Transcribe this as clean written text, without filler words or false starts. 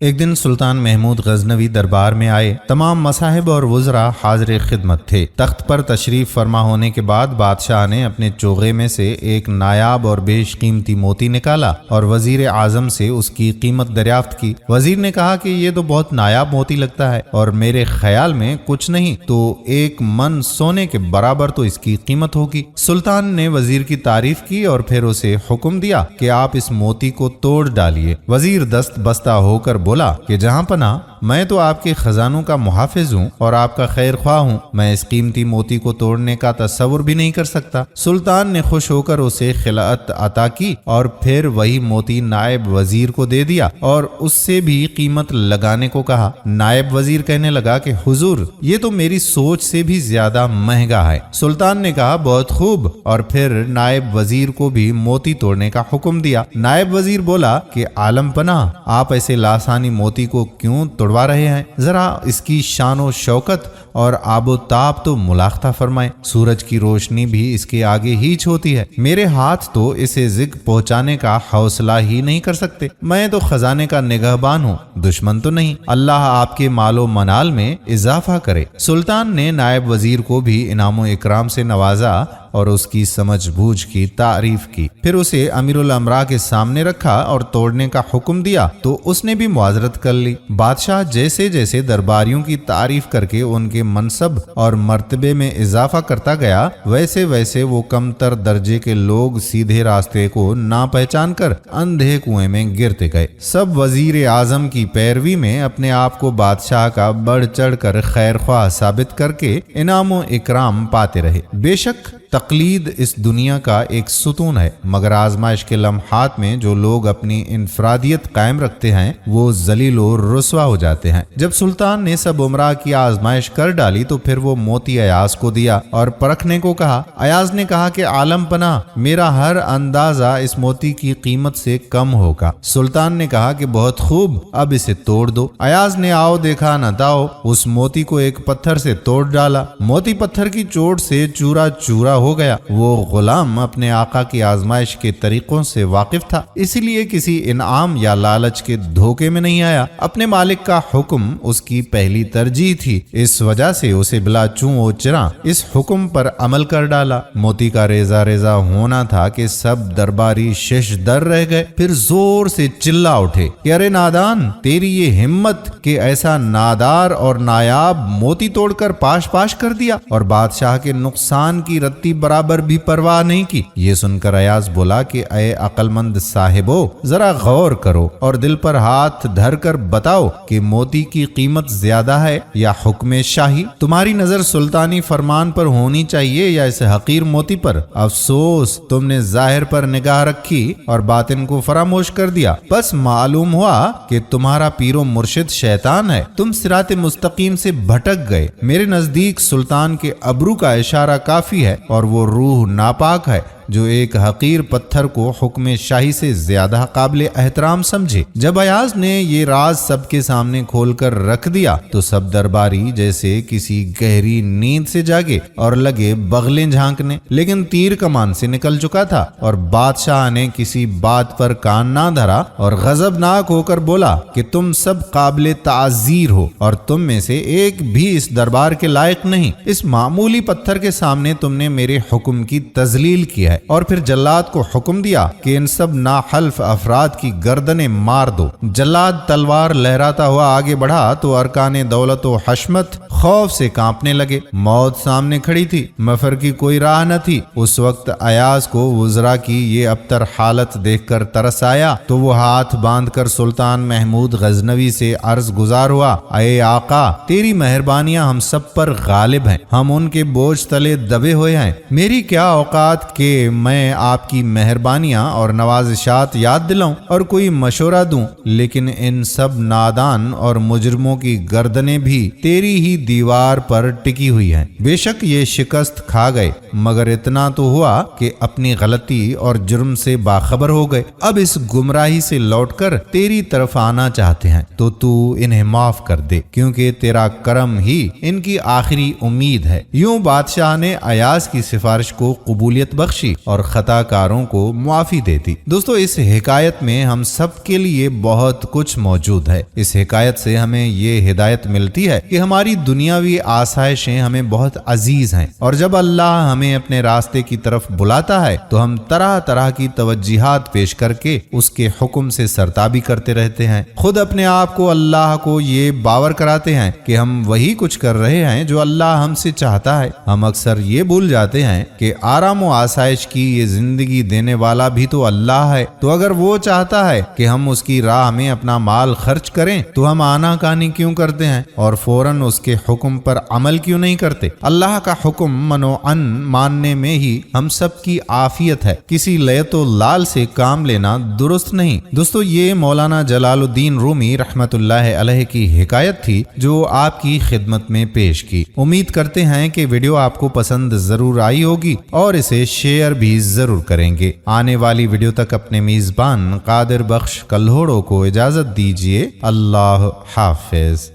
ایک دن سلطان محمود غزنوی دربار میں آئے۔ تمام مصاحب اور وزراء حاضر خدمت تھے۔ تخت پر تشریف فرما ہونے کے بعد بادشاہ نے اپنے چوغے میں سے ایک نایاب اور بیش قیمتی موتی نکالا اور وزیر اعظم سے اس کی قیمت دریافت کی۔ وزیر نے کہا کہ یہ تو بہت نایاب موتی لگتا ہے اور میرے خیال میں کچھ نہیں تو 1 من سونے کے برابر تو اس کی قیمت ہوگی۔ سلطان نے وزیر کی تعریف کی اور پھر اسے حکم دیا کہ آپ اس موتی کو توڑ ڈالیے۔ وزیر دست بستہ ہو کر بولا کہ جہاں پناہ، میں تو آپ کے خزانوں کا محافظ ہوں اور آپ کا خیر خواہ ہوں، میں اس قیمتی موتی کو توڑنے کا تصور بھی نہیں کر سکتا۔ سلطان نے خوش ہو کر اسے خلعت عطا کی اور پھر وہی موتی نائب وزیر کو دے دیا اور اس سے بھی قیمت لگانے کو کہا۔ نائب وزیر کہنے لگا کہ حضور، یہ تو میری سوچ سے بھی زیادہ مہنگا ہے۔ سلطان نے کہا بہت خوب، اور پھر نائب وزیر کو بھی موتی توڑنے کا حکم دیا۔ نائب وزیر بولا کہ عالم پناہ، آپ ایسے لاسانی موتی کو کیوں توڑوا رہے ہیں؟ ذرا اس کی شان و شوکت اور آب و تاب تو ملاحظہ فرمائیں۔ سورج کی روشنی بھی اس کے آگے ہیچ ہوتی ہے۔ میرے ہاتھ تو اسے زگ پہنچانے کا حوصلہ ہی نہیں کر سکتے۔ میں تو خزانے کا نگہبان ہوں، دشمن تو نہیں۔ اللہ آپ کے مال و منال میں اضافہ کرے۔ سلطان نے نائب وزیر کو بھی انعام و اکرام سے نوازا اور اس کی سمجھ بوجھ کی تعریف کی۔ پھر اسے امیر الامراء کے سامنے رکھا اور توڑنے کا حکم دیا تو اس نے بھی معذرت کر لی۔ بادشاہ جیسے جیسے درباریوں کی تعریف کر کے ان کے منصب اور مرتبے میں اضافہ کرتا گیا، ویسے ویسے وہ کم تر درجے کے لوگ سیدھے راستے کو نہ پہچان کر اندھے کنویں میں گرتے گئے۔ سب وزیر اعظم کی پیروی میں اپنے آپ کو بادشاہ کا بڑھ چڑھ کر خیر خواہ ثابت کر کے انعام و اکرام پاتے رہے۔ بے شک تقلید اس دنیا کا ایک ستون ہے، مگر آزمائش کے لمحات میں جو لوگ اپنی انفرادیت قائم رکھتے ہیں وہ ذلیل و رسوا ہو جاتے ہیں۔ جب سلطان نے سب امراء کی آزمائش کر ڈالی تو پھر وہ موتی ایاز کو دیا اور پرکھنے کو کہا۔ ایاز نے کہا کہ عالم پناہ، میرا ہر اندازہ اس موتی کی قیمت سے کم ہوگا۔ سلطان نے کہا کہ بہت خوب، اب اسے توڑ دو۔ ایاز نے آؤ دیکھا نہ تاؤ اس موتی کو ایک پتھر سے توڑ ڈالا۔ موتی پتھر کی چوٹ سے چورا چورا ہو گیا۔ وہ غلام اپنے آقا کی آزمائش کے طریقوں سے واقف تھا، اسی لیے کسی انعام یا لالچ کے دھوکے میں نہیں آیا۔ اپنے مالک کا حکم اس کی پہلی ترجیح تھی، اس وجہ سے اسے بلا چوں و چراں اس حکم پر عمل کر ڈالا۔ موتی کا ریزہ ریزہ ہونا تھا کہ سب درباری شش در رہ گئے، پھر زور سے چلا اٹھے کہ ارے نادان، تیری یہ ہمت کہ ایسا نادار اور نایاب موتی توڑ کر پاش پاش کر دیا اور بادشاہ کے نقصان کی رتی برابر بھی پرواہ نہیں کی۔ یہ سن کر ایاز بولا کہ اے عقل مند صاحبو، ذرا غور کرو اور دل پر ہاتھ دھر کر بتاؤ کہ موتی کی قیمت زیادہ ہے یا حکم شاہی؟ تمہاری نظر سلطانی فرمان پر ہونی چاہیے یا اس حقیر موتی پر؟ افسوس، تم نے ظاہر پر نگاہ رکھی اور باطن کو فراموش کر دیا۔ بس معلوم ہوا کہ تمہارا پیر و مرشد شیطان ہے، تم صراط مستقیم سے بھٹک گئے۔ میرے نزدیک سلطان کے ابرو کا اشارہ کافی ہے اور وہ روح ناپاک ہے جو ایک حقیر پتھر کو حکم شاہی سے زیادہ قابل احترام سمجھے۔ جب ایاز نے یہ راز سب کے سامنے کھول کر رکھ دیا تو سب درباری جیسے کسی گہری نیند سے جاگے اور لگے بغلیں جھانکنے، لیکن تیر کمان سے نکل چکا تھا اور بادشاہ نے کسی بات پر کان نہ دھرا اور غضبناک ہو کر بولا کہ تم سب قابل تعزیر ہو اور تم میں سے ایک بھی اس دربار کے لائق نہیں۔ اس معمولی پتھر کے سامنے تم نے میرے حکم کی تذلیل کی ہے۔ اور پھر جلاد کو حکم دیا کہ ان سب ناحلف افراد کی گردنیں مار دو۔ جلاد تلوار لہراتا ہوا آگے بڑھا تو ارکان دولت و حشمت خوف سے کانپنے لگے۔ موت سامنے کھڑی تھی، مفر کی کوئی راہ نہ تھی۔ اس وقت ایاز کو وزراء کی یہ ابتر حالت دیکھ کر ترس آیا تو وہ ہاتھ باندھ کر سلطان محمود غزنوی سے عرض گزار ہوا، اے آقا، تیری مہربانیاں ہم سب پر غالب ہیں، ہم ان کے بوجھ تلے دبے ہوئے ہیں۔ میری کیا اوقات کہ میں آپ کی مہربانیاں اور نوازشات یاد دلاؤں اور کوئی مشورہ دوں، لیکن ان سب نادان اور مجرموں کی گردنیں بھی تیری ہی دیوار پر ٹکی ہوئی ہیں۔ بے شک یہ شکست کھا گئے، مگر اتنا تو ہوا کہ اپنی غلطی اور جرم سے باخبر ہو گئے۔ اب اس گمراہی سے لوٹ کر تیری طرف آنا چاہتے ہیں تو تو انہیں معاف کر دے، کیونکہ تیرا کرم ہی ان کی آخری امید ہے۔ یوں بادشاہ نے ایاز کی سفارش کو قبولیت بخشی اور خطا کاروں کو معافی دیتی۔ دوستو اس حکایت میں ہم سب کے لیے بہت کچھ موجود ہے۔ اس حکایت سے ہمیں یہ ہدایت ملتی ہے کہ ہماری دنیاوی آسائشیں ہمیں بہت عزیز ہیں، اور جب اللہ ہمیں اپنے راستے کی طرف بلاتا ہے تو ہم طرح طرح کی توجیہات پیش کر کے اس کے حکم سے سرتابی کرتے رہتے ہیں۔ خود اپنے آپ کو اللہ کو یہ باور کراتے ہیں کہ ہم وہی کچھ کر رہے ہیں جو اللہ ہم سے چاہتا ہے۔ ہم اکثر یہ بھول جاتے ہیں کہ آرام و آسائش کی یہ زندگی دینے والا بھی تو اللہ ہے، تو اگر وہ چاہتا ہے کہ ہم اس کی راہ میں اپنا مال خرچ کریں تو ہم آناکانی کیوں کرتے ہیں اور فوراً اس کے حکم پر عمل کیوں نہیں کرتے؟ اللہ کا حکم منوعاً ماننے میں ہی ہم سب کی عافیت ہے، کسی لیت و لال سے کام لینا درست نہیں۔ دوستو یہ مولانا جلال الدین رومی رحمت اللہ علیہ کی حکایت تھی جو آپ کی خدمت میں پیش کی۔ امید کرتے ہیں کہ ویڈیو آپ کو پسند ضرور آئی ہوگی اور اسے شیئر بھی ضرور کریں گے۔ آنے والی ویڈیو تک اپنے میزبان قادر بخش کلہوڑوں کو اجازت دیجیے۔ اللہ حافظ۔